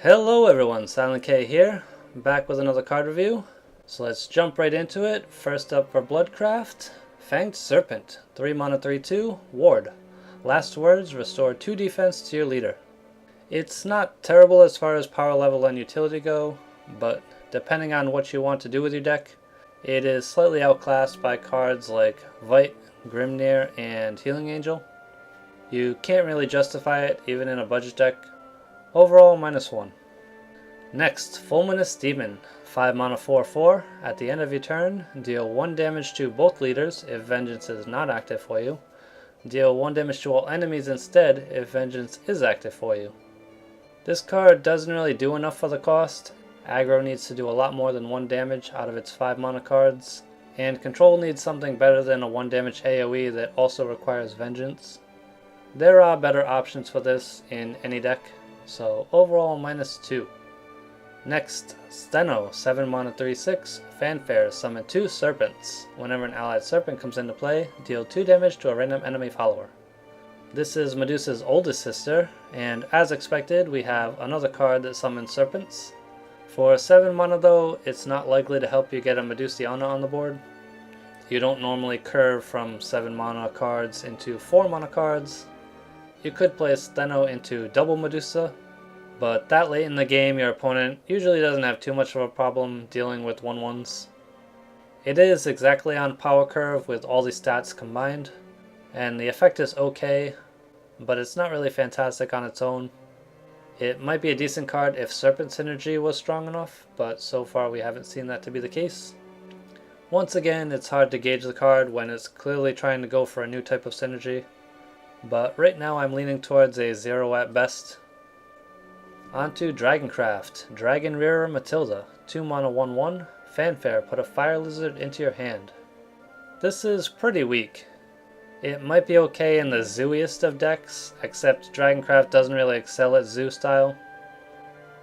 Hello everyone, Silent K here, back with another card review. So let's jump right into it. First up for Bloodcraft, Fanged Serpent, 3 mana 3/2, Ward. Last words, restore 2 defense to your leader. It's not terrible as far as power level and utility go, but depending on what you want to do with your deck, it is slightly outclassed by cards like Vite, Grimnir, and Healing Angel. You can't really justify it even in a budget deck. Overall, -1. Next, Fulminous Demon, 5 mana 4/4. At the end of your turn, deal 1 damage to both leaders if Vengeance is not active for you. Deal 1 damage to all enemies instead if Vengeance is active for you. This card doesn't really do enough for the cost. Aggro needs to do a lot more than 1 damage out of its 5 mana cards, and Control needs something better than a 1 damage AoE that also requires Vengeance. There are better options for this in any deck, so overall -2. Next, Steno, 7 mana 3/6, Fanfare, summon 2 serpents. Whenever an allied serpent comes into play, deal 2 damage to a random enemy follower. This is Medusa's oldest sister, and as expected, we have another card that summons serpents. For 7 mana though, it's not likely to help you get a Medusiana on the board. You don't normally curve from 7 mana cards into 4 mana cards. You could play Steno into double Medusa, but that late in the game your opponent usually doesn't have too much of a problem dealing with 1/1s. It is exactly on power curve with all the stats combined, and the effect is okay, but it's not really fantastic on its own. It might be a decent card if Serpent Synergy was strong enough, but so far we haven't seen that to be the case. Once again, it's hard to gauge the card when it's clearly trying to go for a new type of synergy, but right now I'm leaning towards a 0 at best. Onto Dragoncraft, Dragon Rearer Matilda, 2 mana 1/1, Fanfare, put a Fire Lizard into your hand. This is pretty weak. It might be okay in the zooiest of decks, except Dragoncraft doesn't really excel at zoo style.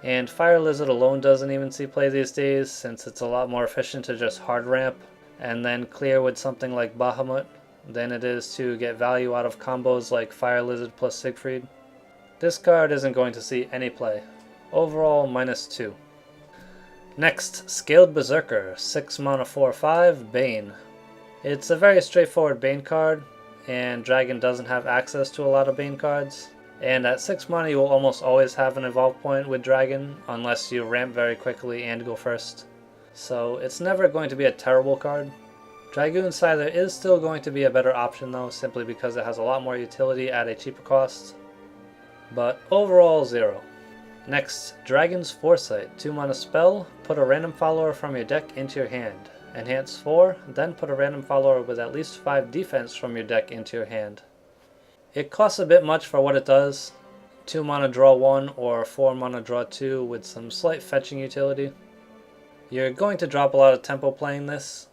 And Fire Lizard alone doesn't even see play these days, since it's a lot more efficient to just hard ramp and then clear with something like Bahamut than it is to get value out of combos like Fire Lizard plus Siegfried. This card isn't going to see any play. Overall, -2. Next, Scaled Berserker, 6 mana 4/5, Bane. It's a very straightforward Bane card, and Dragon doesn't have access to a lot of Bane cards. And at 6 mana you will almost always have an evolve point with Dragon, unless you ramp very quickly and go first. So it's never going to be a terrible card. Dragoon Scyther is still going to be a better option though, simply because it has a lot more utility at a cheaper cost. But overall 0. Next, Dragon's Foresight, 2 mana spell, put a random follower from your deck into your hand. Enhance 4, then put a random follower with at least 5 defense from your deck into your hand. It costs a bit much for what it does, 2 mana draw 1 or 4 mana draw 2 with some slight fetching utility. You're going to drop a lot of tempo playing this,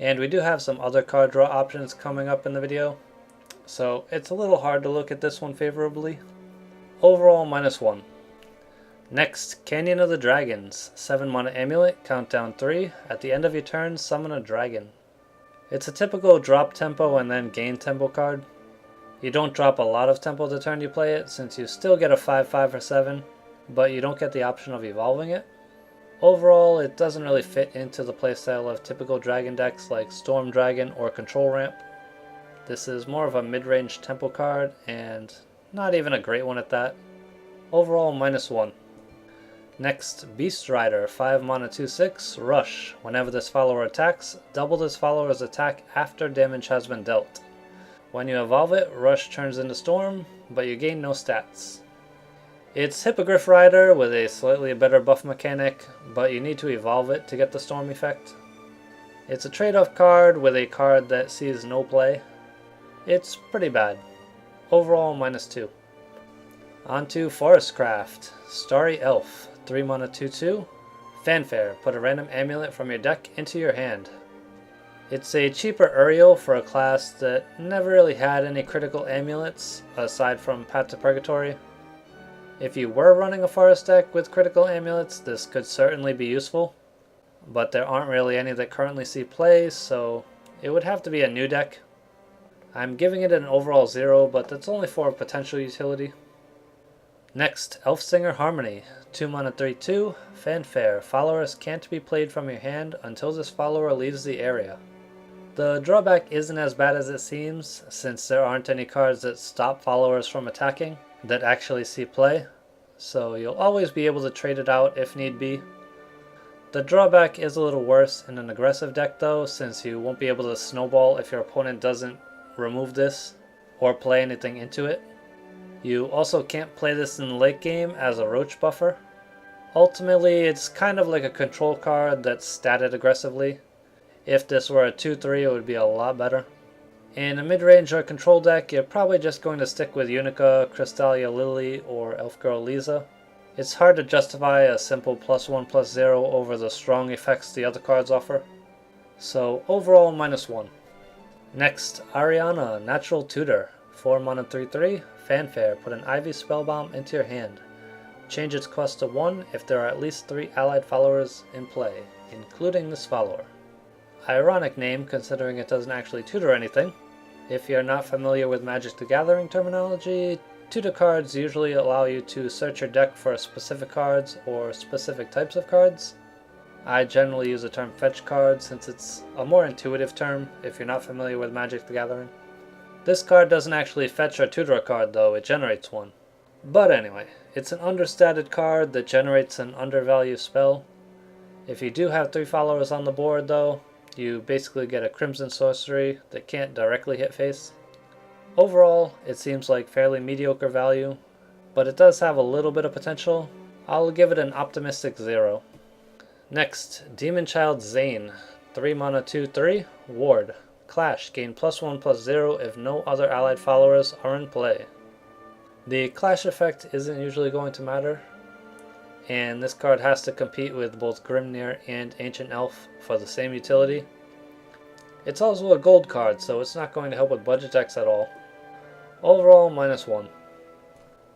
and we do have some other card draw options coming up in the video, so it's a little hard to look at this one favorably. Overall -1. Next, Canyon of the Dragons, 7 mana amulet, countdown 3, at the end of your turn summon a dragon. It's a typical drop tempo and then gain tempo card. You don't drop a lot of tempo the turn you play it, since you still get a 5/5 for 7, but you don't get the option of evolving it. Overall, it doesn't really fit into the playstyle of typical dragon decks like Storm Dragon or Control Ramp. This is more of a mid-range tempo card, and not even a great one at that. Overall, -1. Next, Beast Rider, 5 mana 2/6, Rush. Whenever this follower attacks, double this follower's attack after damage has been dealt. When you evolve it, Rush turns into Storm, but you gain no stats. It's Hippogriff Rider with a slightly better buff mechanic, but you need to evolve it to get the Storm effect. It's a trade-off card with a card that sees no play. It's pretty bad. Overall, -2. Onto Forestcraft, Starry Elf, 3 mana 2/2, Fanfare, put a random amulet from your deck into your hand. It's a cheaper Uriel for a class that never really had any critical amulets, aside from Path to Purgatory. If you were running a forest deck with critical amulets, this could certainly be useful, but there aren't really any that currently see play, so it would have to be a new deck. I'm giving it an overall 0, but that's only for potential utility. Next, Elfsinger Harmony, 2 mana 3/2, Fanfare. Followers can't be played from your hand until this follower leaves the area. The drawback isn't as bad as it seems, since there aren't any cards that stop followers from attacking that actually see play, so you'll always be able to trade it out if need be. The drawback is a little worse in an aggressive deck though, since you won't be able to snowball if your opponent doesn't remove this or play anything into it. You also can't play this in the late game as a roach buffer. Ultimately, it's kind of like a control card that's statted aggressively. If this were a 2/3, it would be a lot better. In a mid-range or control deck, you're probably just going to stick with Unica, Crystalia Lily, or Elfgirl Lisa. It's hard to justify a simple +1/+0 over the strong effects the other cards offer. So overall, -1. Next, Ariana, Natural Tutor, 4 mana 3/3, Fanfare. Put an Ivy Spellbomb into your hand. Change its cost to 1 if there are at least 3 allied followers in play, including this follower. Ironic name considering it doesn't actually tutor anything. If you're not familiar with Magic the Gathering terminology, tutor cards usually allow you to search your deck for specific cards or specific types of cards. I generally use the term fetch card since it's a more intuitive term if you're not familiar with Magic the Gathering. This card doesn't actually fetch or tutor a card though, it generates one. But anyway, it's an understated card that generates an undervalued spell. If you do have 3 followers on the board though, you basically get a Crimson Sorcery that can't directly hit face. Overall, it seems like fairly mediocre value, but it does have a little bit of potential. I'll give it an optimistic 0. Next, Demon Child Zane, 3 mana 2/3, Ward. Clash, gain +1/+0 if no other allied followers are in play. The clash effect isn't usually going to matter, and this card has to compete with both Grimnir and Ancient Elf for the same utility. It's also a gold card, so it's not going to help with budget decks at all. Overall, -1.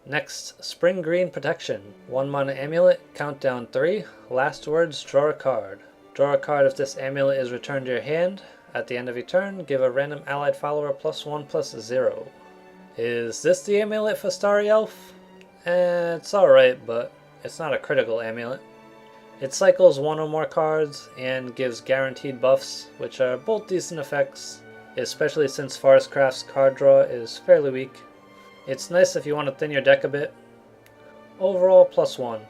Next, Spring Green Protection, 1 mana amulet, countdown 3, last words, draw a card. Draw a card if this amulet is returned to your hand. At the end of your turn, give a random allied follower +1/+0. Is this the amulet for Starry Elf? It's alright, but it's not a critical amulet. It cycles 1 or more cards and gives guaranteed buffs, which are both decent effects, especially since Forestcraft's card draw is fairly weak. It's nice if you want to thin your deck a bit. Overall, +1.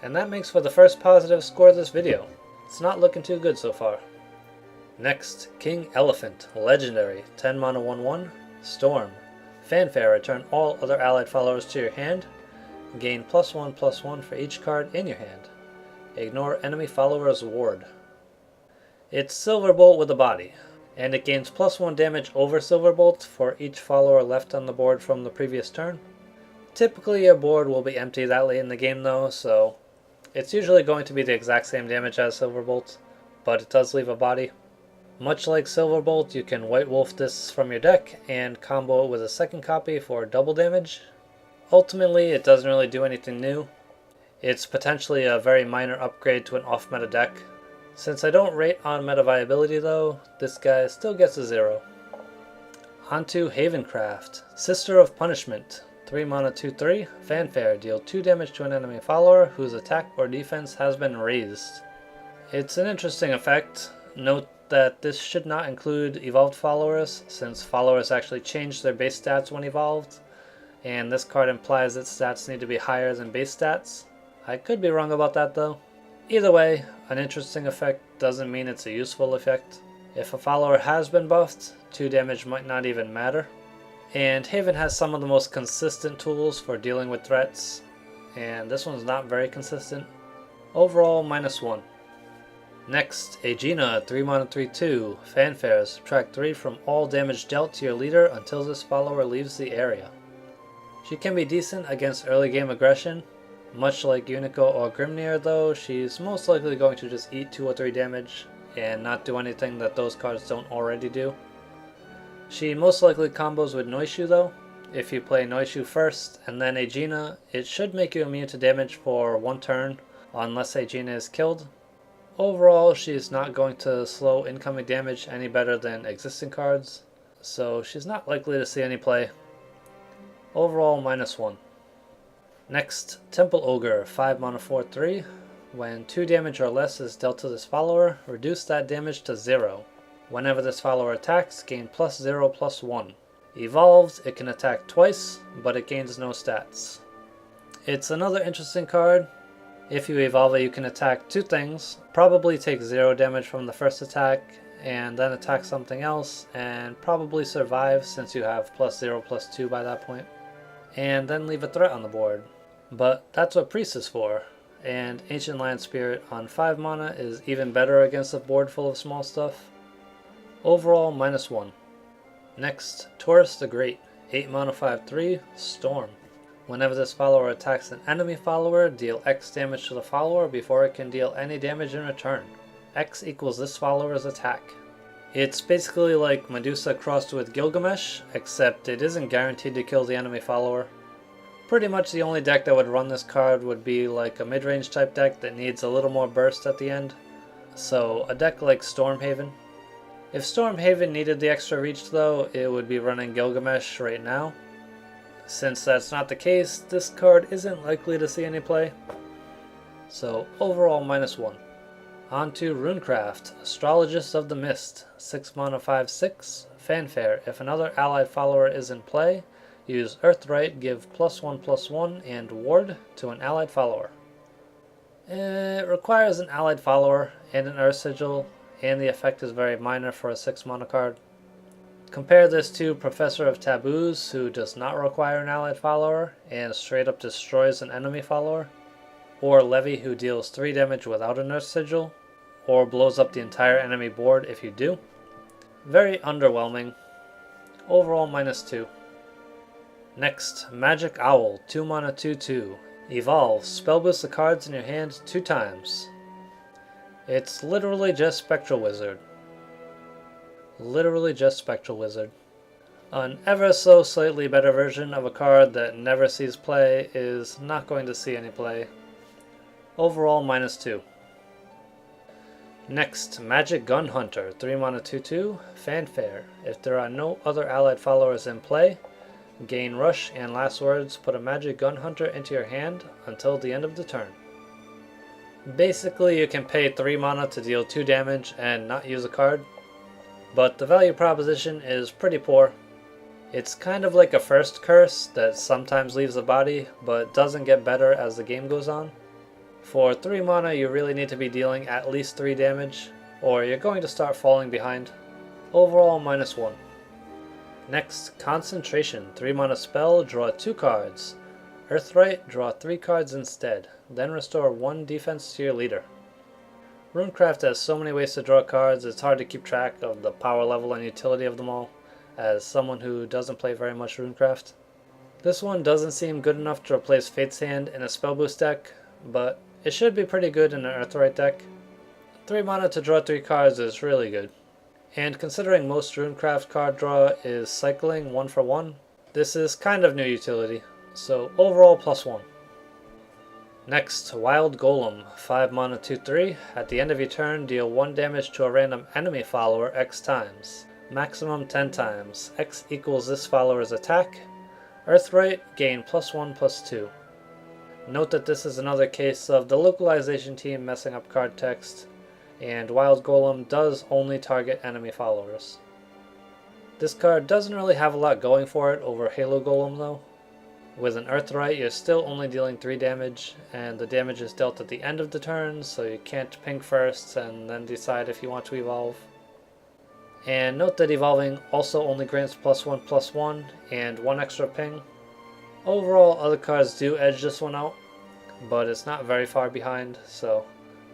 And that makes for the first positive score of this video. It's not looking too good so far. Next, King Elephant, Legendary, 10 mana 1/1, Storm. Fanfare, return all other allied followers to your hand. Gain +1/+1 for each card in your hand. Ignore enemy followers' ward. It's Silverbolt with a body, and it gains +1 damage over Silverbolt for each follower left on the board from the previous turn. Typically your board will be empty that late in the game though, so it's usually going to be the exact same damage as Silverbolt, but it does leave a body. Much like Silverbolt, you can White Wolf this from your deck and combo it with a second copy for double damage. Ultimately, it doesn't really do anything new. It's potentially a very minor upgrade to an off-meta deck. Since I don't rate on meta viability though, this guy still gets a 0. Onto Havencraft, Sister of Punishment, 3 mana 2/3, Fanfare, deal 2 damage to an enemy follower whose attack or defense has been raised. It's an interesting effect. Note that this should not include evolved followers, since followers actually change their base stats when evolved, and this card implies that stats need to be higher than base stats. I could be wrong about that though. Either way, an interesting effect doesn't mean it's a useful effect. If a follower has been buffed, 2 damage might not even matter. And Haven has some of the most consistent tools for dealing with threats, and this one's not very consistent. Overall, -1. Next, Aegina, 3 mana 3/2, Fanfare, subtract 3 from all damage dealt to your leader until this follower leaves the area. She can be decent against early game aggression. Much like Unico or Grimnir though, she's most likely going to just eat 2 or 3 damage and not do anything that those cards don't already do. She most likely combos with Noishu though. If you play Noishu first and then Aegina, it should make you immune to damage for 1 turn unless Aegina is killed. Overall, she's not going to slow incoming damage any better than existing cards, so she's not likely to see any play. Overall, -1. Next, Temple Ogre, 5 mana 4/3. When 2 damage or less is dealt to this follower, reduce that damage to 0. Whenever this follower attacks, gain +0/+1. Evolved, it can attack twice, but it gains no stats. It's another interesting card. If you evolve it, you can attack 2 things, probably take 0 damage from the first attack, and then attack something else, and probably survive since you have +0/+2 by that point, and then leave a threat on the board. But that's what Priest is for, and Ancient Land Spirit on 5 mana is even better against a board full of small stuff. Overall, -1. Next, Taurus the Great, 8 mana 5/3, Storm. Whenever this follower attacks an enemy follower, deal X damage to the follower before it can deal any damage in return. X equals this follower's attack. It's basically like Medusa crossed with Gilgamesh, except it isn't guaranteed to kill the enemy follower. Pretty much the only deck that would run this card would be like a mid-range type deck that needs a little more burst at the end. So a deck like Stormhaven. If Stormhaven needed the extra reach though, it would be running Gilgamesh right now. Since that's not the case, this card isn't likely to see any play. So overall -1. On to Runecraft, Astrologist of the Mist, 6 mana 5/6, Fanfare. If another allied follower is in play, use Earthright, give +1/+1 and Ward to an allied follower. It requires an allied follower and an Earth Sigil, and the effect is very minor for a 6 mana card. Compare this to Professor of Taboos, who does not require an allied follower and straight up destroys an enemy follower, or Levy, who deals 3 damage without an Earth Sigil, or blows up the entire enemy board if you do. Very underwhelming. Overall -2. Next, Magic Owl, 2 mana 2/2. Evolve, spell boost the cards in your hand 2 times. It's literally just Spectral Wizard. Literally just Spectral Wizard. An ever so slightly better version of a card that never sees play is not going to see any play. Overall -2. Next, Magic Gun Hunter, 3 mana 2/2, Fanfare. If there are no other allied followers in play, gain Rush and last words, put a Magic Gun Hunter into your hand until the end of the turn. Basically, you can pay 3 mana to deal 2 damage and not use a card, but the value proposition is pretty poor. It's kind of like a first curse that sometimes leaves the body, but doesn't get better as the game goes on. For 3 mana, you really need to be dealing at least 3 damage, or you're going to start falling behind. Overall, -1. Next, Concentration, 3 mana spell, draw 2 cards. Earthright, draw 3 cards instead, then restore 1 defense to your leader. Runecraft has so many ways to draw cards, it's hard to keep track of the power level and utility of them all, as someone who doesn't play very much Runecraft. This one doesn't seem good enough to replace Fate's Hand in a spell boost deck, but it should be pretty good in an Earthright deck. 3 mana to draw 3 cards is really good. And considering most Runecraft card draw is cycling 1 for 1, this is kind of new utility, so overall +1. Next, Wild Golem, 5 mana 2/3. At the end of your turn, deal 1 damage to a random enemy follower X times. Maximum 10 times. X equals this follower's attack. Earthright, gain +1/+2. Note that this is another case of the localization team messing up card text, and Wild Golem does only target enemy followers. This card doesn't really have a lot going for it over Halo Golem though. With an Earthright, you're still only dealing 3 damage, and the damage is dealt at the end of the turn, so you can't ping first and then decide if you want to evolve. And note that evolving also only grants +1/+1 and 1 extra ping. Overall, other cards do edge this one out, but it's not very far behind, so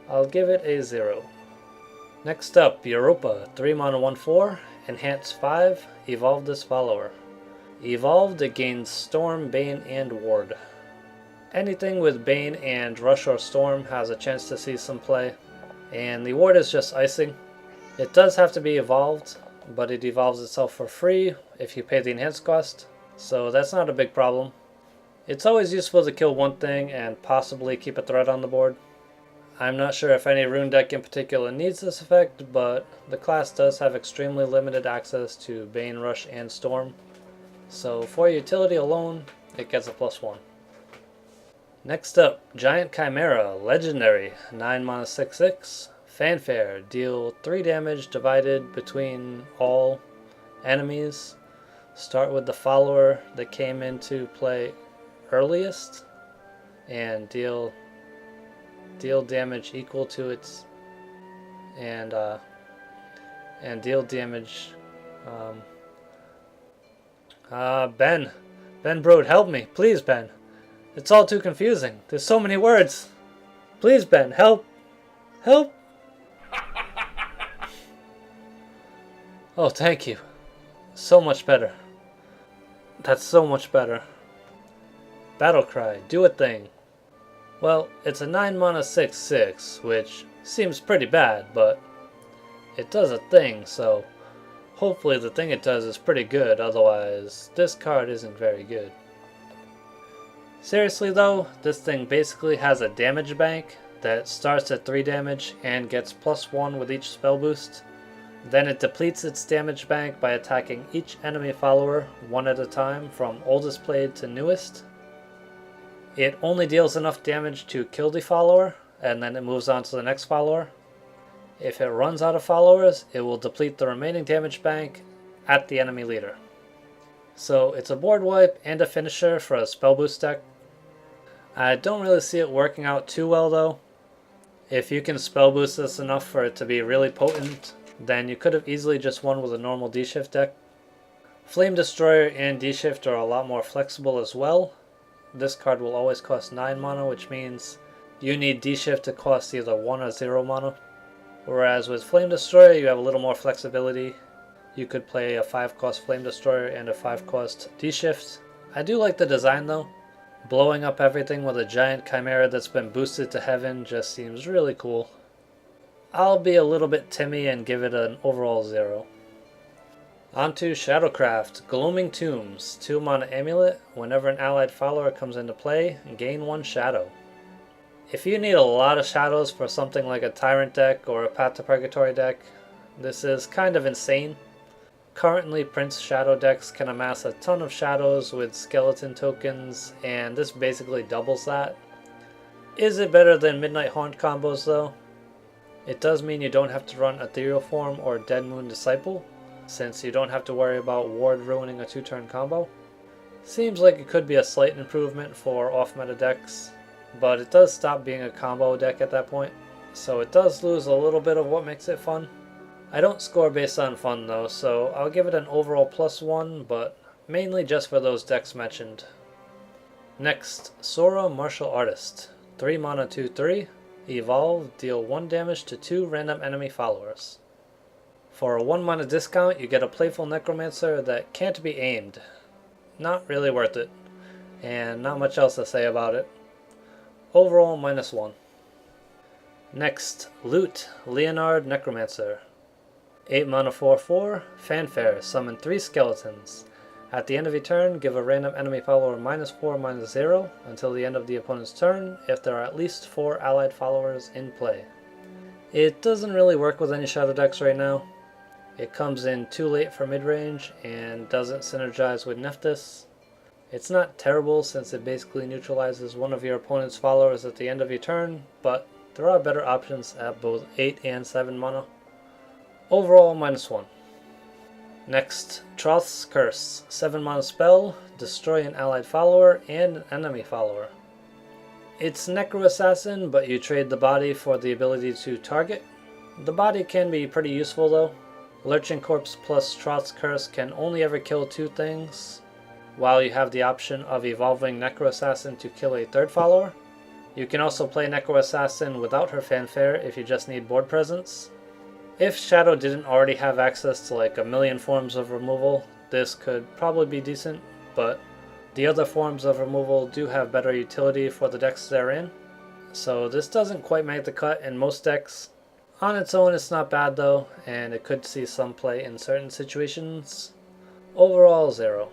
I'll give it a 0. Next up, Europa, 3 mana 1/4, Enhance 5, evolve this follower. Evolved, it gains Storm, Bane, and Ward. Anything with Bane and Rush or Storm has a chance to see some play, and the Ward is just icing. It does have to be evolved, but it evolves itself for free if you pay the enhance cost, so that's not a big problem. It's always useful to kill one thing and possibly keep a threat on the board. I'm not sure if any rune deck in particular needs this effect, but the class does have extremely limited access to Bane, Rush, and Storm. So for utility alone, it gets a +1. Next up, Giant Chimera, Legendary, 9 mana 6/6. Fanfare, deal 3 damage divided between all enemies. Start with the follower that came into play earliest and deal damage equal to its and deal damage. Ben Brood, help me, please, Ben. It's all too confusing. There's so many words. Please, Ben, help, help. Oh, thank you. So much better. That's so much better. Battlecry, do a thing. Well, it's a 9 mana 6/6, which seems pretty bad, but it does a thing, so hopefully the thing it does is pretty good, otherwise this card isn't very good. Seriously though, this thing basically has a damage bank that starts at 3 damage and gets +1 with each spell boost. Then it depletes its damage bank by attacking each enemy follower one at a time from oldest played to newest. It only deals enough damage to kill the follower, and then it moves on to the next follower. If it runs out of followers, it will deplete the remaining damage bank at the enemy leader. So it's a board wipe and a finisher for a spell boost deck. I don't really see it working out too well though. If you can spell boost this enough for it to be really potent, then you could have easily just won with a normal D-Shift deck. Flame Destroyer and D-Shift are a lot more flexible as well. This card will always cost 9 mana, which means you need D-Shift to cost either 1 or 0 mana. Whereas with Flame Destroyer, you have a little more flexibility. You could play a 5-cost Flame Destroyer and a 5-cost D-Shift. I do like the design though. Blowing up everything with a giant chimera that's been boosted to heaven just seems really cool. I'll be a little bit Timmy and give it an overall 0. Onto Shadowcraft, Gloaming Tombs, 2 mana amulet. Whenever an allied follower comes into play, gain 1 shadow. If you need a lot of shadows for something like a Tyrant deck or a Path to Purgatory deck, this is kind of insane. Currently, Prince Shadow decks can amass a ton of shadows with skeleton tokens, and this basically doubles that. Is it better than Midnight Haunt combos though? It does mean you don't have to run Ethereal Form or Dead Moon Disciple, since you don't have to worry about Ward ruining a 2-turn combo. Seems like it could be a slight improvement for off-meta decks, but it does stop being a combo deck at that point, so it does lose a little bit of what makes it fun. I don't score based on fun though, so I'll give it an overall +1, but mainly just for those decks mentioned. Next, Sora Martial Artist, 3 mana 2/3, evolve, deal 1 damage to 2 random enemy followers. For a 1 mana discount, you get a Playful Necromancer that can't be aimed. Not really worth it, and not much else to say about it. Overall, -1. Next, Loot, Leonard Necromancer. 8 mana 4/4, Fanfare, summon 3 skeletons. At the end of your turn, give a random enemy follower -4/-0 until the end of the opponent's turn if there are at least 4 allied followers in play. It doesn't really work with any shadow decks right now. It comes in too late for mid-range and doesn't synergize with Nephthys. It's not terrible since it basically neutralizes one of your opponent's followers at the end of your turn, but there are better options at both 8 and 7 mana. Overall, -1. Next, Troth's Curse, 7 mana spell, destroy an allied follower and an enemy follower. It's Necro Assassin, but you trade the body for the ability to target. The body can be pretty useful though. Lurching Corpse plus Troth's Curse can only ever kill 2 things, while you have the option of evolving Necro Assassin to kill a 3rd follower. You can also play Necro Assassin without her fanfare if you just need board presence. If Shadow didn't already have access to like a million forms of removal, this could probably be decent, but the other forms of removal do have better utility for the decks they're in, so this doesn't quite make the cut in most decks. On its own it's not bad though, and it could see some play in certain situations. Overall 0.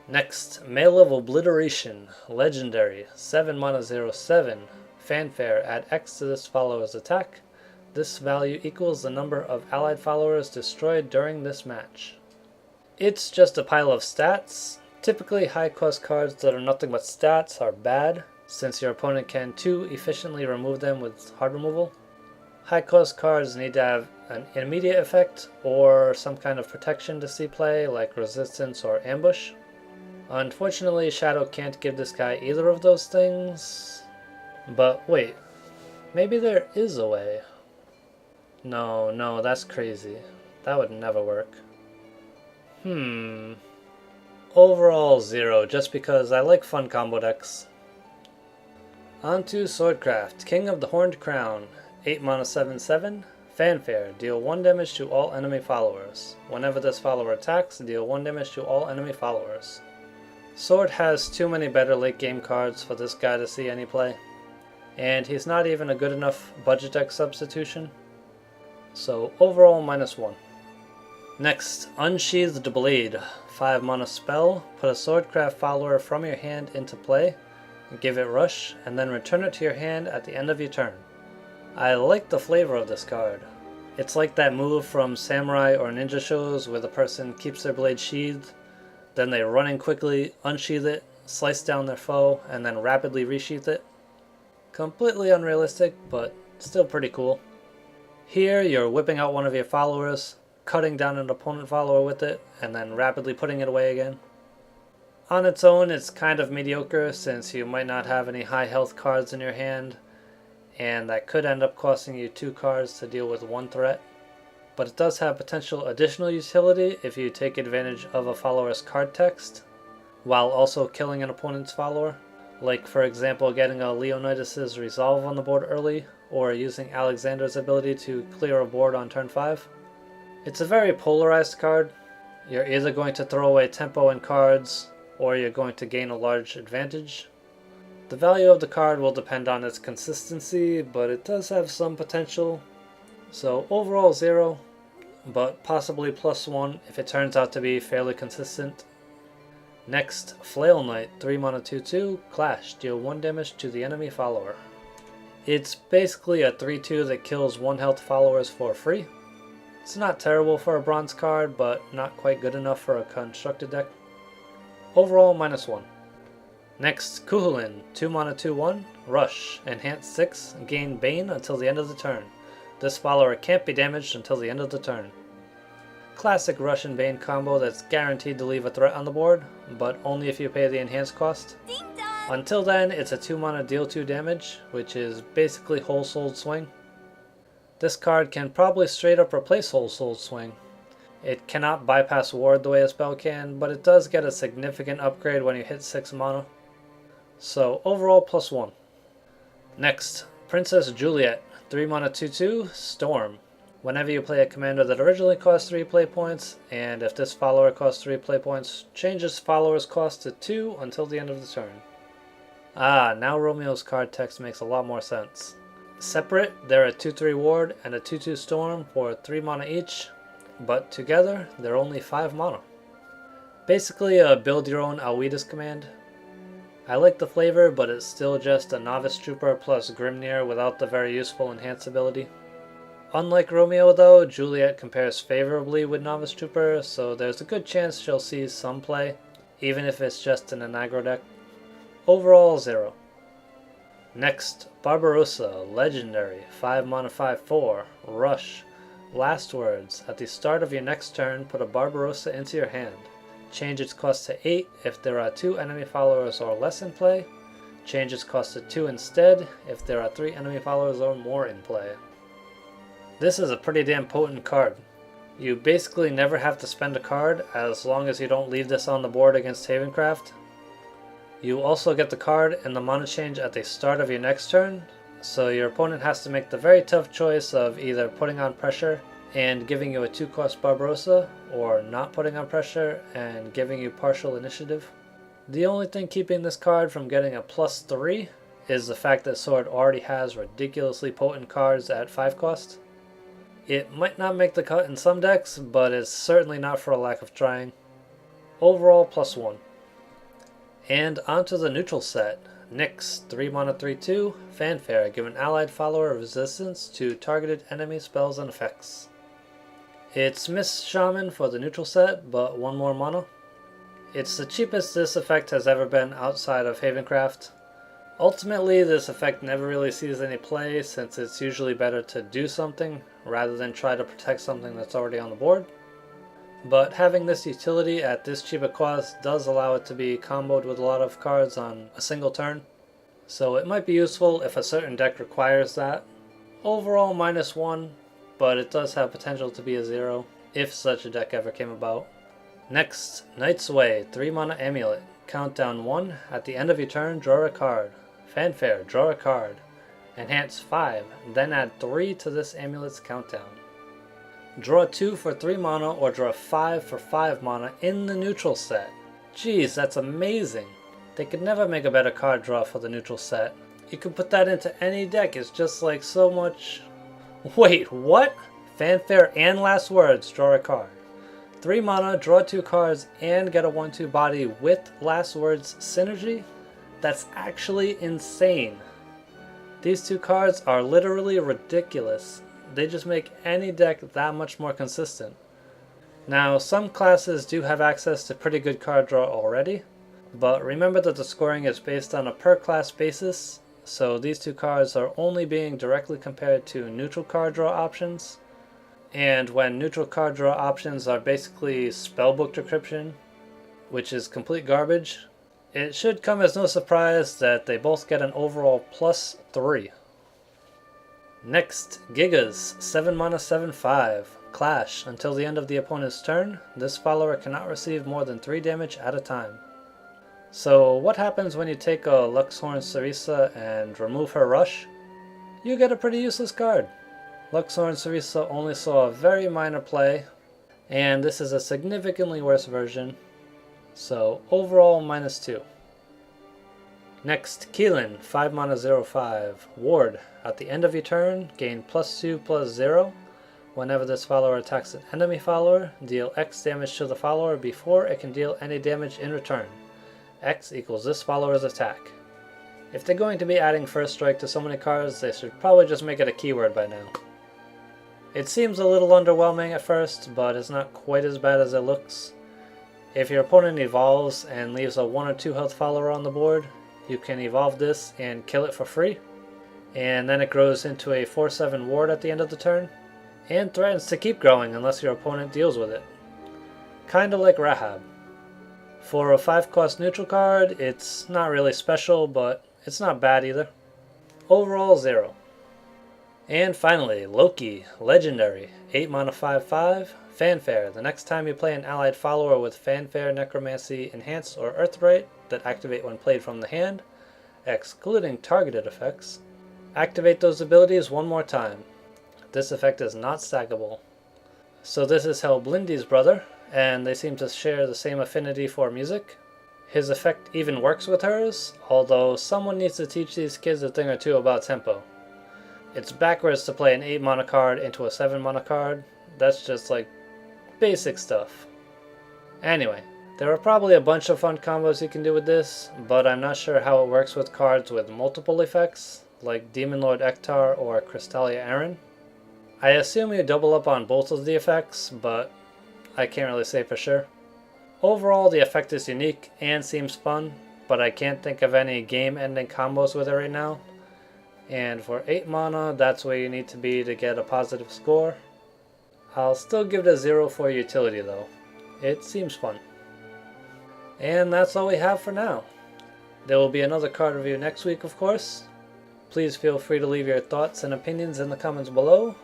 Next, Mail of Obliteration, Legendary, 7 mana 0/7, Fanfare, add X to this follower's attack. This value equals the number of allied followers destroyed during this match. It's just a pile of stats. Typically, high cost cards that are nothing but stats are bad, since your opponent can too efficiently remove them with hard removal. High cost cards need to have an immediate effect or some kind of protection to see play, like resistance or ambush. Unfortunately, Shadow can't give this guy either of those things. But wait, maybe there is a way. No, that's crazy. That would never work. Overall 0, just because I like fun combo decks. On to Swordcraft, King of the Horned Crown. 8 mana 7/7. Fanfare, deal 1 damage to all enemy followers. Whenever this follower attacks, deal 1 damage to all enemy followers. Sword has too many better late game cards for this guy to see any play. And he's not even a good enough budget deck substitution. So overall -1. Next, Unsheathed Blade. 5 mana spell, put a Swordcraft follower from your hand into play, give it rush, and then return it to your hand at the end of your turn. I like the flavor of this card. It's like that move from samurai or ninja shows where the person keeps their blade sheathed, then they run in quickly, unsheath it, slice down their foe, and then rapidly resheath it. Completely unrealistic, but still pretty cool. Here you're whipping out one of your followers, cutting down an opponent follower with it, and then rapidly putting it away again. On its own, it's kind of mediocre since you might not have any high health cards in your hand, and that could end up costing you 2 cards to deal with 1 threat. But it does have potential additional utility if you take advantage of a follower's card text, while also killing an opponent's follower. Like for example getting a Leonidas' Resolve on the board early, or using Alexander's ability to clear a board on turn 5. It's a very polarized card. You're either going to throw away tempo and cards, or you're going to gain a large advantage. The value of the card will depend on its consistency, but it does have some potential. So overall 0, but possibly +1 if it turns out to be fairly consistent. Next, Flail Knight, 3 mana 2/2, Clash, deal 1 damage to the enemy follower. It's basically a 3/2 that kills 1 health followers for free. It's not terrible for a bronze card, but not quite good enough for a constructed deck. Overall -1. Next, Kuhulin, 2 mana 2/1, Rush, enhance 6, gain Bane until the end of the turn. This follower can't be damaged until the end of the turn. Classic Rush and Bane combo that's guaranteed to leave a threat on the board, but only if you pay the enhanced cost. Until then, it's a 2 mana deal 2 damage, which is basically Whole Souled Swing. This card can probably straight up replace Whole Souled Swing. It cannot bypass Ward the way a spell can, but it does get a significant upgrade when you hit 6 mana. So overall +1. Next, Princess Juliet, 3 mana 2/2, Storm. Whenever you play a commander that originally cost 3 play points, and if this follower costs 3 play points, change its follower's cost to 2 until the end of the turn. Now Romeo's card text makes a lot more sense. Separate, they're a 2/3 Ward and a 2/2 Storm for 3 mana each, but together they're only 5 mana. Basically a build your own Alwidas command. I like the flavor, but it's still just a Novice Trooper plus Grimnir without the very useful enhance ability. Unlike Romeo though, Juliet compares favorably with Novice Trooper, so there's a good chance she'll see some play, even if it's just in an aggro deck. Overall 0. Next, Barbarossa, Legendary, 5 mana 5/4, Rush. Last words, at the start of your next turn, put a Barbarossa into your hand. Change its cost to 8 if there are 2 enemy followers or less in play. Change its cost to 2 instead if there are 3 enemy followers or more in play. This is a pretty damn potent card. You basically never have to spend a card as long as you don't leave this on the board against Havencraft. You also get the card and the mana change at the start of your next turn, so your opponent has to make the very tough choice of either putting on pressure and giving you a 2-cost Barbarossa, or not putting on pressure and giving you partial initiative. The only thing keeping this card from getting a +3 is the fact that Sword already has ridiculously potent cards at 5 cost. It might not make the cut in some decks, but it's certainly not for a lack of trying. Overall +1. And onto the neutral set. Nyx, 3 mana 3/2, Fanfare, give an allied follower resistance to targeted enemy spells and effects. It's Miss Shaman for the neutral set, but 1 more mana. It's the cheapest this effect has ever been outside of Havencraft. Ultimately, this effect never really sees any play since it's usually better to do something rather than try to protect something that's already on the board. But having this utility at this cheap a cost does allow it to be comboed with a lot of cards on a single turn. So it might be useful if a certain deck requires that. Overall -1, but it does have potential to be a 0 if such a deck ever came about. Next, Night's Way, 3 mana amulet. Countdown 1, at the end of your turn draw a card. Fanfare, draw a card. Enhance 5, then add 3 to this amulet's countdown. Draw 2 for 3 mana or draw 5 for 5 mana in the neutral set. Jeez, that's amazing. They could never make a better card draw for the neutral set. You could put that into any deck, it's just like so much... Wait, what? Fanfare and Last Words, draw a card. 3 mana, draw 2 cards, and get a 1/2 body with Last Words synergy? That's actually insane. These 2 cards are literally ridiculous. They just make any deck that much more consistent. Now, some classes do have access to pretty good card draw already, but remember that the scoring is based on a per class basis, so these 2 cards are only being directly compared to neutral card draw options. And when neutral card draw options are basically spellbook decryption, which is complete garbage, it should come as no surprise that they both get an overall +3. Next, Gigas, 7 mana 7/5. Clash. Until the end of the opponent's turn, this follower cannot receive more than 3 damage at a time. So what happens when you take a Luxhorn Sarisa and remove her rush? You get a pretty useless card. Luxhorn Sarisa only saw a very minor play, and this is a significantly worse version, so overall -2. Next, Keelan, 5 mana 0/5. Ward. At the end of your turn, gain +2/+0. Whenever this follower attacks an enemy follower, deal X damage to the follower before it can deal any damage in return. X equals this follower's attack. If they're going to be adding First Strike to so many cards, they should probably just make it a keyword by now. It seems a little underwhelming at first, but it's not quite as bad as it looks. If your opponent evolves and leaves a 1 or 2 health follower on the board, you can evolve this and kill it for free, and then it grows into a 4/7 ward at the end of the turn, and threatens to keep growing unless your opponent deals with it. Kinda like Rahab. For a 5-cost neutral card, it's not really special, but it's not bad either. Overall 0. And finally, Loki, Legendary, 8 mana 5/5, Fanfare. The next time you play an allied follower with Fanfare, Necromancy, Enhance, or Earthright that activate when played from the hand, excluding targeted effects, activate those abilities one more time. This effect is not stackable. So this is Helblindi's brother, and they seem to share the same affinity for music. His effect even works with hers, although someone needs to teach these kids a thing or two about tempo. It's backwards to play an 8 mana card into a 7 mana card. That's just like basic stuff. Anyway, there are probably a bunch of fun combos you can do with this, but I'm not sure how it works with cards with multiple effects, like Demon Lord Ektar or Crystalia Aaron. I assume you double up on both of the effects, but I can't really say for sure. Overall, the effect is unique and seems fun, but I can't think of any game-ending combos with it right now. And for 8 mana, that's where you need to be to get a positive score. I'll still give it a 0 for utility though. It seems fun. And that's all we have for now. There will be another card review next week, of course. Please feel free to leave your thoughts and opinions in the comments below.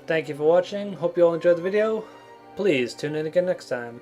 Thank you for watching, hope you all enjoyed the video. Please tune in again next time.